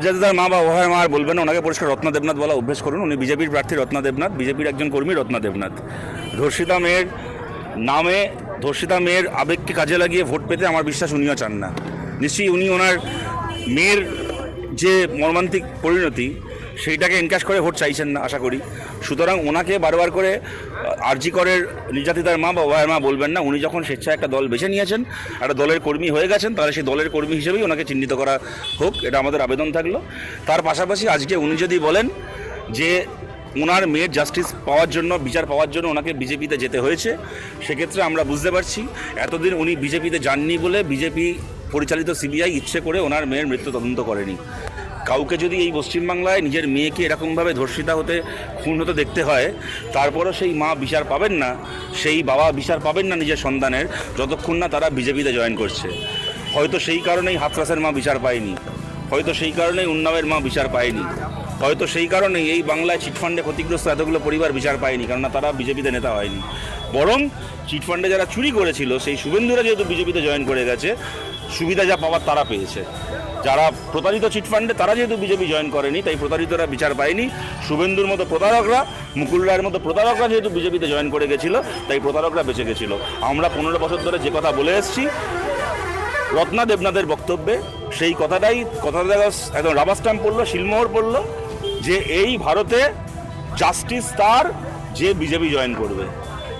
যাতে তার মা বা ওভার মা আর বলবেন না, ওনাকে পরিষ্কার রত্না দেবনাথ বলা অভ্যেস করুন। উনি বিজেপির প্রার্থী রত্না দেবনাথ, বিজেপির একজন কর্মী রত্না দেবনাথ। ধর্ষিতা মেয়ের নামে, ধর্ষিতা মেয়ের আবেগকে কাজে লাগিয়ে ভোট পেতে আমার বিশ্বাস উনিও চান না। নিশ্চয়ই উনি ওনার মেয়ের যে মর্মান্তিক পরিণতি সেইটাকে এনক্যাশ করে ভোট চাইছেন না আশা করি। সুতরাং ওনাকে বারবার করে আরজি করের নির্যাতিতার মা বা ওভার মা বলবেন না। উনি যখন স্বেচ্ছায় একটা দল বেছে নিয়েছেন, একটা দলের কর্মী হয়ে গেছেন, তাহলে সেই দলের কর্মী হিসেবেই ওনাকে চিহ্নিত করা হোক, এটা আমাদের আবেদন থাকলো। তার পাশাপাশি আজকে উনি যদি বলেন যে ওনার মেয়ের জাস্টিস পাওয়ার জন্য, বিচার পাওয়ার জন্য ওনাকে বিজেপিতে যেতে হয়েছে, সেক্ষেত্রে আমরা বুঝতে পারছি এতদিন উনি বিজেপিতে যাননি বলে বিজেপি পরিচালিত সিবিআই ইচ্ছে করে ওনার মেয়ের মৃত্যু তদন্ত করেনি। কাউকে যদি এই পশ্চিমবাংলায় নিজের মেয়েকে এরকমভাবে ধর্ষিতা হতে, খুন হতে দেখতে হয়, তারপরও সেই মা বিচার পাবেন না, সেই বাবা বিচার পাবেন না নিজের সন্তানের, যতক্ষণ না তারা বিজেপিতে জয়েন করছে। হয়তো সেই কারণেই হাতরাসের মা বিচার পায়নি, হয়তো সেই কারণেই উন্নাবের মা বিচার পায়নি, হয়তো সেই কারণেই এই বাংলায় চিটফান্ডে ক্ষতিগ্রস্ত এতগুলো পরিবার বিচার পায়নি, কেননা তারা বিজেপিতে নেতা হয়নি। বরং চিটফান্ডে যারা চুরি করেছিল সেই শুভেন্দুরা যেহেতু বিজেপিতে জয়েন করে গেছে, সুবিধা যা পাওয়ার তারা পেয়েছে। যারা প্রতারিত চিটফান্ডে তারা যেহেতু বিজেপি জয়েন করেনি, তাই প্রতারিতরা বিচার পায়নি। শুভেন্দুর মতো প্রতারকরা, মুকুল রায়ের মতো প্রতারকরা যেহেতু বিজেপিতে জয়েন করে গেছিলো, তাই প্রতারকরা বেঁচে গেছিলো। আমরা 15 বছর ধরে যে কথা বলে এসেছি রত্না দেবনাথের বক্তব্যে, সেই কথাটা একদম রাবার স্ট্যাম্প পড়লো, শিলমোহর পড়লো যে এই ভারতে জাস্টিস তার যে বিজেপি জয়েন করবে।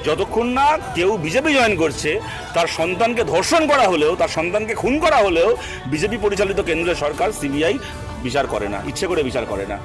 যতক্ষণ না কেউ বিজেপি জয়েন করছে, তার সন্তানকে ধর্ষণ করা হলেও, তার সন্তানকে খুন করা হলেও বিজেপি পরিচালিত কেন্দ্রীয় সরকার সিবিআই বিচার করে না, ইচ্ছে করে বিচার করে না।